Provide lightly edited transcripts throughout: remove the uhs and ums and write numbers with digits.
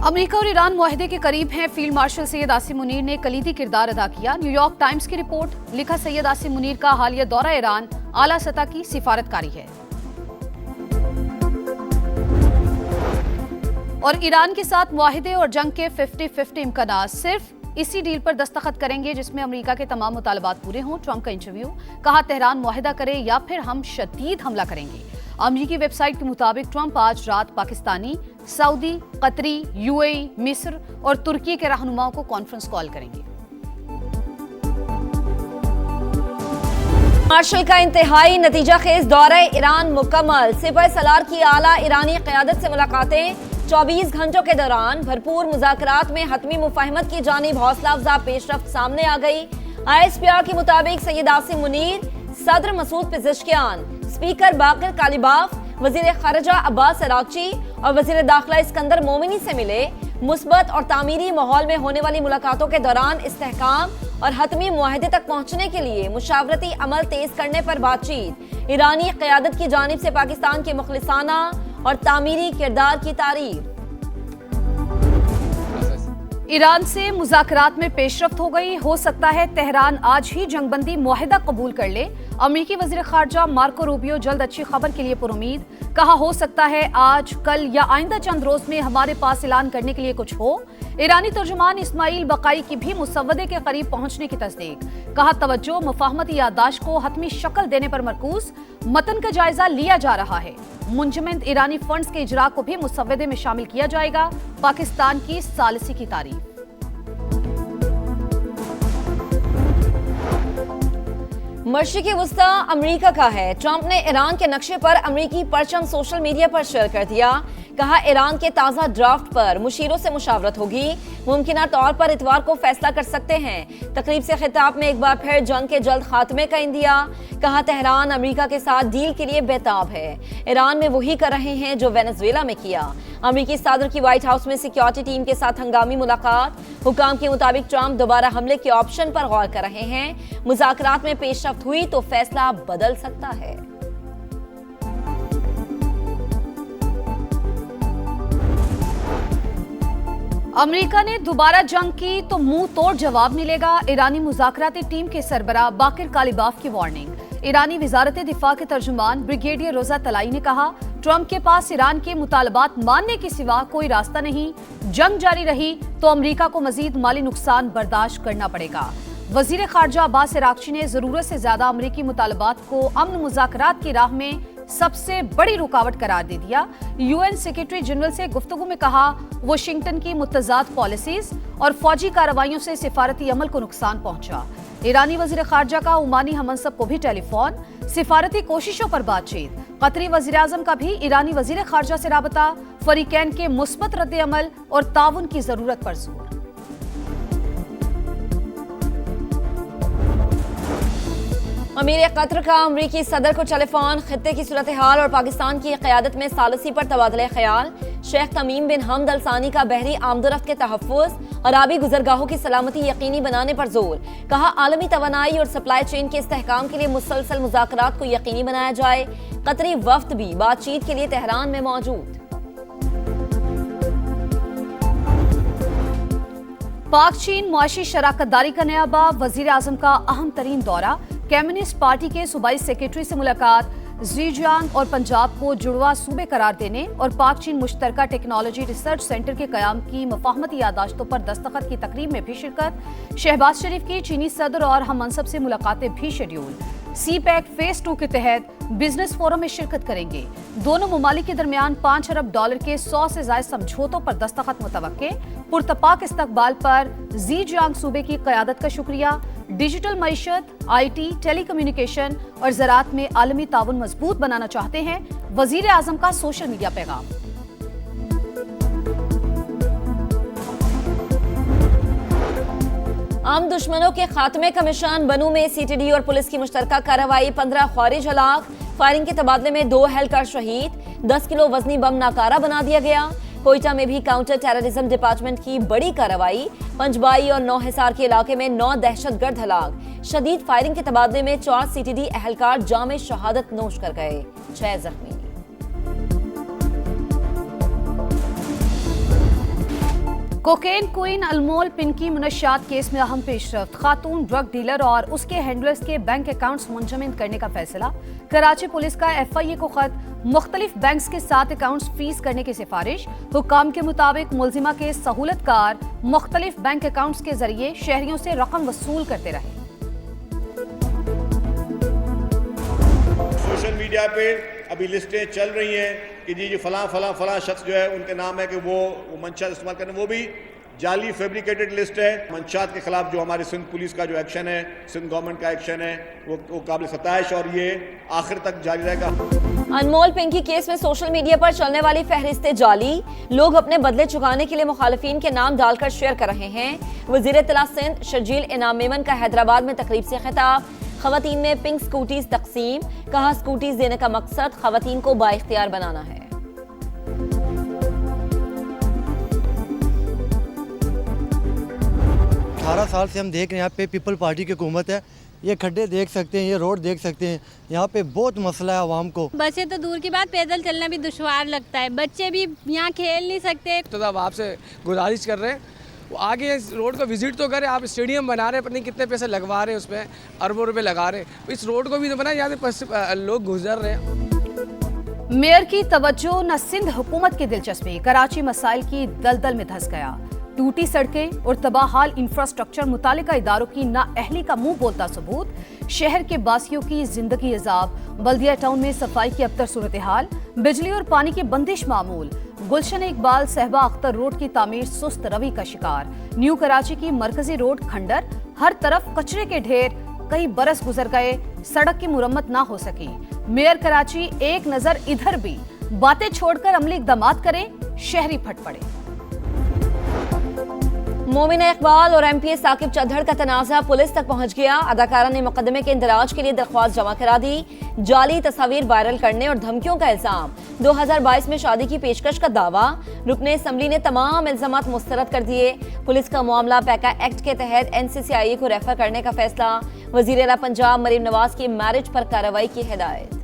America और Iran मुआहदे के करीब हैं। फील्ड मार्शल सैयद आसिम मुनीर ने कलीदी किरदार अदा किया। न्यूयॉर्क टाइम्स की रिपोर्ट, लिखा सैयद आसिम मुनीर का हालिया दौरा ईरान आला सतह की सिफारतकारी है और ईरान के साथ मुआहदे और जंग के 50-50 इम्कानात। सिर्फ इसी डील पर दस्तखत करेंगे जिसमें अमेरिका के तमाम मुतालबात पूरे हों। ट्रंप का इंटरव्यू, कहा तेहरान मुआहदा करे या फिर हम शदीद हमला करेंगे। अमेरिकी वेबसाइट के मुताबिक ट्रंप आज रात पाकिस्तानी, सऊदी, कतरी, यूएई, मिस्र और तुर्की के रहनुमाओं को कॉन्फ्रेंस कॉल करेंगे। मार्शल का इंतहाई नतीजा खेज दौरा ईरान मुकम्मल। सिपह सलार की आला ईरानी क़यादत से मुलाकातें 24 घंटों के दौरान भरपूर मुज़ाकरात में हतमी मुफाहमत की जानिब हौसला अफजा पेशरफ्त सामने आ गई। ISPR के मुताबिक सैयद आसिम मुनीर, सदर मसूद पिज़ेश्कियान, स्पीकर बाकिर कालिबाफ, वजीर खारजा अब्बास अरागची और वजीर दाखिला इस्कंदर मोमिनी से मिले। मुस्बत और तामीरी माहौल में होने वाली मुलाकातों के दौरान इस्तेहकाम और हतमी मुआहदे तक पहुंचने के लिए मुशावरती अमल तेज करने पर बातचीत। ईरानी क़यादत की जानिब से पाकिस्तान के मुखलिसाना और तामीरी किरदार की तारीफ। ईरान से मुज़ाकरात में पेशरफ्त हो गई। हो सकता है तेहरान आज ही जंगबंदी मुआहदा कबूल कर ले। अमेरिकी वज़ीर ख़ारजा मार्को रूबियो जल्द अच्छी खबर के लिए पुरुमीद, कहा हो सकता है आज, कल या आइंदा चंद रोज में हमारे पास ऐलान करने के लिए कुछ हो। ईरानी तर्जुमान इस्माइल बकाई की भी मुसव्वदे के करीब पहुंचने की तस्दीक, कहा तवज्जो मुफाहमती याददाश्त को हतमी शक्ल देने पर मरकूज, मतन का जायजा लिया जा रहा है। मुंजमद ईरानी फंड्स के इजरा को भी मुसव्वदे में शामिल किया जाएगा। पाकिस्तान की सालिसी की तारीफ। मशरिक़ी वुस्ता अमेरिका का है। ट्रंप ने ईरान के नक्शे पर अमेरिकी परचम सोशल मीडिया पर शेयर कर दिया। कहा ईरान के ताज़ा ड्राफ्ट पर मुशीरों से मुशावरत होगी। मुमकिना तौर पर इतवार को फैसला कर सकते हैं। तकरीब से खिताब में एक बार फिर जंग के जल्द खात्मे का इंदिया। कहा तेहरान अमेरिका के साथ डील के लिए बेताब है। ईरान में वही कर रहे हैं जो वेनेजुएला में किया। अमेरिकी सदर की व्हाइट हाउस में सिक्योरिटी टीम के साथ हंगामी मुलाकात। हुकाम के मुताबिक ट्रंप दोबारा हमले के ऑप्शन पर गौर कर रहे हैं। मुज़ाकरात में पेशरफ्त हुई तो फैसला बदल सकता है। अमेरिका ने दोबारा जंग की तो मुंह तोड़ जवाब मिलेगा। ईरानी मुज़ाकराती टीम के सरबराह बाकिर कालिबाफ की वार्निंग। ईरानी वजारत दिफा के तर्जुमान ब्रिगेडियर रोजा तलाई ने कहा ट्रंप के पास ईरान के मुतालबात मानने के सिवा कोई रास्ता नहीं। जंग जारी रही तो अमेरिका को मजीद माली नुकसान बर्दाश्त करना पड़ेगा। वजीर खारजा अब्बास अरागची ने जरूरत से ज्यादा अमेरिकी मुतालबात को अमन मुज़ाकरात की राह में सबसे बड़ी रुकावट करार दे दिया। यूएन सेक्रेटरी जनरल से गुफ्तगू में कहा वाशिंगटन की मुतज़ाद पॉलिसीज और फौजी कार्रवाइयों से सिफारती अमल को नुकसान पहुंचा। ईरानी वजीर खारजा का ओमानी हमनसब को भी टेलीफोन, सिफारती कोशिशों पर बातचीत। कतरी वजीर आजम का भी ईरानी वजीर खारजा से राबता, फरीकैन के मुस्बत रद्द अमल और ताउन की जरूरत पर जोर। अमीर कतर का अमरीकी सदर को टेलीफोन, खित्ते की सूरत हाल और पाकिस्तान की क़यादत में सालसी पर तबादला ख्याल। शेख तमीम बिन हमद अल सानी का बहरी आमदोरफ्त के तहफ़्फ़ुज़ और आबी गुजरगाहों की सलामती यकीनी बनाने पर जोर। कहा आलमी तवानाई और सप्लाई चेन के इस्तेहकाम के लिए मुसलसल मुज़ाकरात को यकीनी बनाया जाए। कतरी वफ्द भी बातचीत के लिए तेहरान में मौजूद। पाक चीन मुआशी शराकतदारी का नया बाब। वजीर आजम का अहम तरीन दौरा। कम्युनिस्ट पार्टी के सूबाई सेक्रेटरी से मुलाकात। ज़ीजियांग और पंजाब को जुड़वा सूबे करार देने और पाक चीन मुश्तरका टेक्नोलॉजी रिसर्च सेंटर के कयाम की मुफाहमती यादाश्तों पर दस्तखत की तकरीब में भी शिरकत। शहबाज शरीफ की चीनी सदर और हम मनसब से मुलाकातें भी शेड्यूल। CPEC फेज 2 के तहत बिजनेस फोरम में शिरकत करेंगे। दोनों ममालिक के दरमियान $5 अरब के 100 से ज्यादा समझौतों पर दस्तखत मुतवक्के। पुरतपाक इस्तकबाल पर ज़ीजियांग सूबे की क़यादत का शुक्रिया। डिजिटल मईशत, IT, टेलीकम्युनिकेशन और ज़राअत में आलमी ताउन मजबूत बनाना चाहते हैं। वजीर आजम का सोशल मीडिया पैगाम। आम दुश्मनों के खात्मे का मिशन। बनू में CTD और पुलिस की मुश्तरका कार्रवाई। 15 ख्वारिज हलाक। फायरिंग के तबादले में 2 एहलकार शहीद। 10 किलो वजनी बम नाकारा बना दिया गया। कोयटा में भी काउंटर टेररिज्म डिपार्टमेंट की बड़ी कार्रवाई। पंजबाई और 9 हिसार के इलाके में 9 दहशतगर्द हलाक। शदीद फायरिंग के तबादले में 4 CTD एहलकार जामे शहादत नोश कर गए, 6 जख्मी। कोकेन क्वीन अनमोल पिंकी मुनश्शात केस में अहम पेशरफ्त। खातून ड्रग डीलर और उसके हैंडलर्स के बैंक अकाउंट्स मुंजमद करने का फैसला। कराची पुलिस का FIA को खत, मुख्तलिफ बैंक्स के साथ अकाउंट्स फ्रीज करने की सिफारिश। हुक्काम के मुताबिक मुलजिमा के सहूलतकार मुख्तलिफ बैंक अकाउंट्स के जरिए शहरियों से रकम वसूल करते रहे। सोशल मीडिया पे अभी लिस्टें चल रही हैं कि जी फलां शख्स जो है उनके नाम है कि वो मंशात इस्तेमाल करें, वो भी जाली फैब्रिकेटेड लिस्ट है। मंशात के खिलाफ जो हमारी सिंध पुलिस का जो एक्शन है, सिंध गवर्नमेंट का एक्शन है, वो काबिल सताइश और ये आखिर तक जारी रहेगा। अनमोल पिंकी केस में सोशल मीडिया पर चलने वाली फहरिस्तें जाली, लोग अपने बदले चुकाने के लिए मुखालिफिन के नाम डालकर शेयर कर रहे हैं। वजीर इत्तला सिंध शर्जील इनाम मेमन का हैदराबाद में तकरीब से खिताब। खवातीन में पिंक स्कूटीज तकसीम, कहा स्कूटीज देने का मकसद खवातीन को बाइख्तियार बनाना है। 18 साल से हम देख रहे हैं यहाँ पे पीपल पार्टी की हुकूमत है। ये खड्डे देख सकते हैं, ये रोड देख सकते हैं, यहाँ पे बहुत मसला है आवाम को। बसें तो दूर की बात, पैदल चलना भी दुश्वार लगता है, बच्चे भी यहाँ खेल नहीं सकते। तो अब आपसे गुजारिश कर रहे हैं वो आगे इस रोड को विजिट तो करें। आप स्टेडियम बना रहे हैं, पता नहीं कितने पैसे लगवा रहे हैं, उसमें अरबों रुपए लगा रहे हैं, इस रोड को भी तो बनाए, यहाँ से लोग गुजर रहे हैं। मेयर की तवज्जो न सिंध हुकूमत की दिलचस्पी। कराची मसाइल की दलदल में धंस गया। टूटी सड़कें और तबाहाल इंफ्रास्ट्रक्चर मुतालिका इदारों की नाअहली का मुंह बोलता सबूत। शहर के बासियों की जिंदगी अजाब। बल्दिया टाउन में सफाई की अबतर सूरत हाल। बिजली और पानी की बंदिश मामूल। गुलशन इकबाल सहबा अख्तर रोड की तामीर सुस्त रवि का शिकार। न्यू कराची की मरकजी रोड खंडर, हर तरफ कचरे के ढेर। कई बरस गुजर गए, सड़क की मुरम्मत ना हो सकी। मेयर कराची एक नजर इधर भी, बातें छोड़कर अमली इक़दामात करें, शहरी फट पड़े। मोमिना इकबाल और MPA साकिब चौधरी का तनाज़ा पुलिस तक पहुंच गया। अदाकारा ने मुकदमे के इंदराज के लिए दरख्वास्त जमा करा दी। जाली तस्वीर वायरल करने और धमकियों का इल्जाम। 2022 में शादी की पेशकश का दावा। रुकने असम्बली ने तमाम इल्जामात मुस्तरद कर दिए। पुलिस का मामला पैका एक्ट के तहत NCCIA को रेफर करने का फैसला। वज़ीर आला पंजाब मरीम नवाज की मैरिज पर कार्रवाई की हिदायत।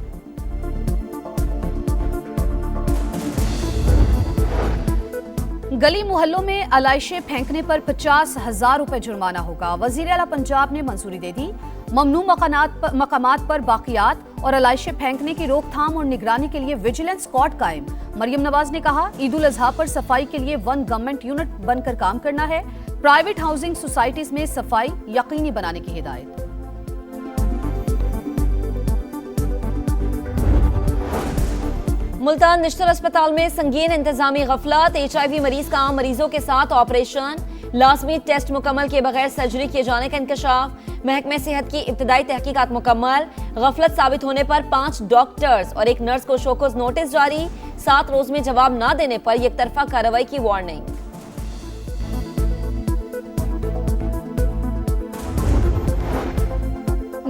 गली मोहल्लों में अलाइशें फेंकने पर 50,000 रुपए जुर्माना होगा। वज़ीर आला पंजाब ने मंजूरी दे दी। ममनू मकामात पर बाकियात और अलाइशें फेंकने की रोकथाम और निगरानी के लिए विजिलेंस स्क्वाड कायम। मरियम नवाज ने कहा, ईद उल अजहा पर सफाई के लिए 1 गवर्नमेंट यूनिट बनकर काम करना है। प्राइवेट हाउसिंग सोसाइटीज में सफाई यकीनी बनाने की हिदायत। मुल्तान निश्तर अस्पताल में संगीन इंतजामी गफलत। HIV मरीज का आम मरीजों के साथ ऑपरेशन। लाजमी टेस्ट मुकम्मल किए बगैर सर्जरी किए जाने का इंकशाफ। महकमे सेहत की इब्तदाई तहकीकात मुकम्मल। गफलत साबित होने पर 5 डॉक्टर्स और 1 नर्स को शोकोज नोटिस जारी। 7 रोज में जवाब न देने पर एकतरफा कार्रवाई की वार्निंग।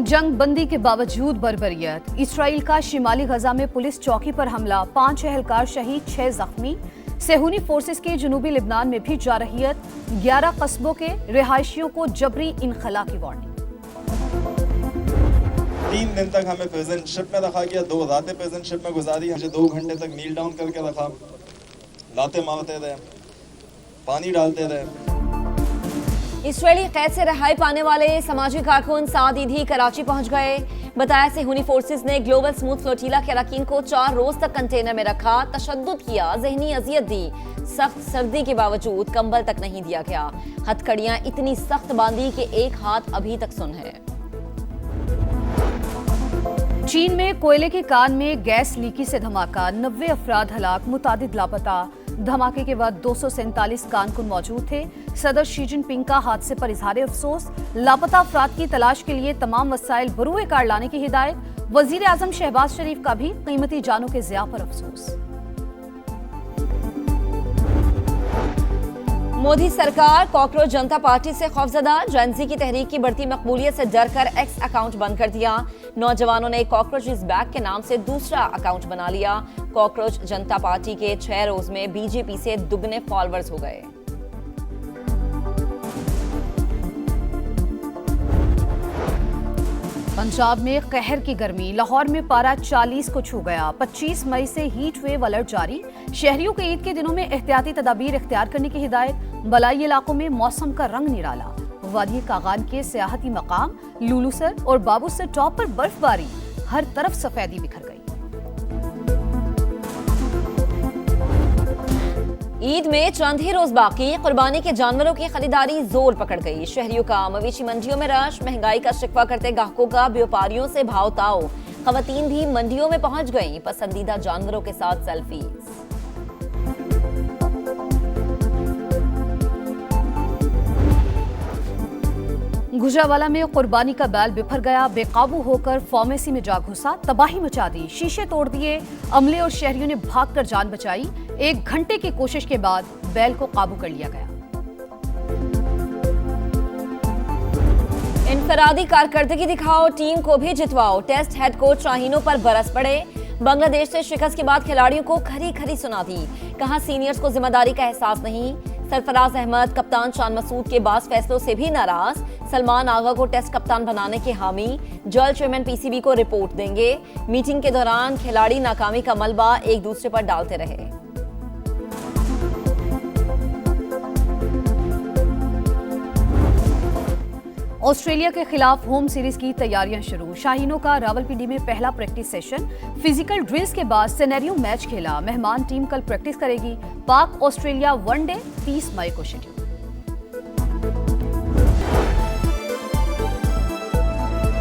जंग बंदी के बावजूद बर्बरियत। इसराइल का शिमाली गजा में पुलिस चौकी पर हमला। 5 एहलकार शहीद, 6 जख्मी। सेहूनी फोर्सेस के जनूबी लिबनान में भी जारहियत। 11 कस्बों के रिहायशियों को जबरी इनखला की वार्निंग। 3 दिन तक हमें प्रिजन शिप में रखा गया, 2 रातें प्रिजन शिप में गुजारी। मुझे 2 घंटे तक नील डाउन करके रखा, लाते मारते रहे, पानी डालते रहे। इसराइली कैद से रिहाई पाने वाले समाजी कारकुन साद ईदी कराची पहुंच गए। बताया सेहूनी फोर्सेस ने ग्लोबल स्मूथ फ्लोटीला के अरकान को 4 रोज तक कंटेनर में रखा, तशद्दुद किया, जहनी अजियत दी। सख्त सर्दी के बावजूद कंबल तक नहीं दिया गया। हथकड़ियां इतनी सख्त बांधी कि एक हाथ अभी तक सुन है। चीन में कोयले की कान में गैस लीकी से धमाका। 90 अफराद हलाक, मुतादिद लापता। धमाके के बाद 247 कारकुन मौजूद थे। सदर शी जिनपिंग का हादसे पर इजहार अफसोस। लापता अफराद की तलाश के लिए तमाम वसाइल बरूए कार लाने की हिदायत। वजीर आजम शहबाज शरीफ का भी कीमती जानों के ज़िया पर अफसोस। मोदी सरकार कॉकरोच जनता पार्टी से खौफजदा। जेनजी की तहरीक की बढ़ती मकबूलियत से डरकर एक्स अकाउंट बंद कर दिया। नौजवानों ने कॉकरोच इज बैक के नाम से दूसरा अकाउंट बना लिया। कॉकरोच जनता पार्टी के 6 रोज में बीजेपी से दुगने फॉलोअर्स हो गए। पंजाब में कहर की गर्मी, लाहौर में पारा 40 को छू गया। 25 मई से हीट वेव अलर्ट जारी। शहरियों को ईद के दिनों में एहतियाती तदाबीर इख्तियार करने की हिदायत। बलाई इलाकों में मौसम का रंग निराला। वादी कागान के सियाहती मकाम लुलुसर और बाबूसर टॉप पर बर्फबारी, हर तरफ सफेदी बिखर गई। ईद में चंद ही रोज बाकी, कुर्बानी के जानवरों की खरीदारी जोर पकड़ गई। शहरियों का मवेशी मंडियों में रश, महंगाई का शिकवा करते ग्राहकों का व्यापारियों से भाव ताव। खवातीन भी मंडियों में पहुंच गईं, पसंदीदा जानवरों के साथ सेल्फीज। गुजरावाला में कुर्बानी का बैल बिफर गया, बेकाबू होकर फार्मेसी में जा घुसा, तबाही मचा दी, शीशे तोड़ दिए। अमले और शहरियों ने भागकर जान बचाई। 1 घंटे की कोशिश के बाद बैल को काबू कर लिया गया। इनफरादी कारकर्दगी दिखाओ, टीम को भी जितवाओ। टेस्ट हेड कोच शाहीनों पर बरस पड़े। बांग्लादेश से शिकस्त के बाद खिलाड़ियों को खरी खरी सुना दी। कहा सीनियर्स को जिम्मेदारी का एहसास नहीं। सरफराज अहमद कप्तान शान मसूद के बास फैसलों से भी नाराज। सलमान आगा को टेस्ट कप्तान बनाने के हामी। जल्द चेयरमैन पीसीबी को रिपोर्ट देंगे। मीटिंग के दौरान खिलाड़ी नाकामी का मलबा एक दूसरे पर डालते रहे। ऑस्ट्रेलिया के खिलाफ होम सीरीज की तैयारियां शुरू। शाहीनों का रावलपिंडी में पहला प्रैक्टिस सेशन। फिजिकल ड्रिल्स के बाद सिनेरियो मैच खेला। मेहमान टीम कल प्रैक्टिस करेगी। पाक ऑस्ट्रेलिया वनडे 30 मई को शेड्यूल।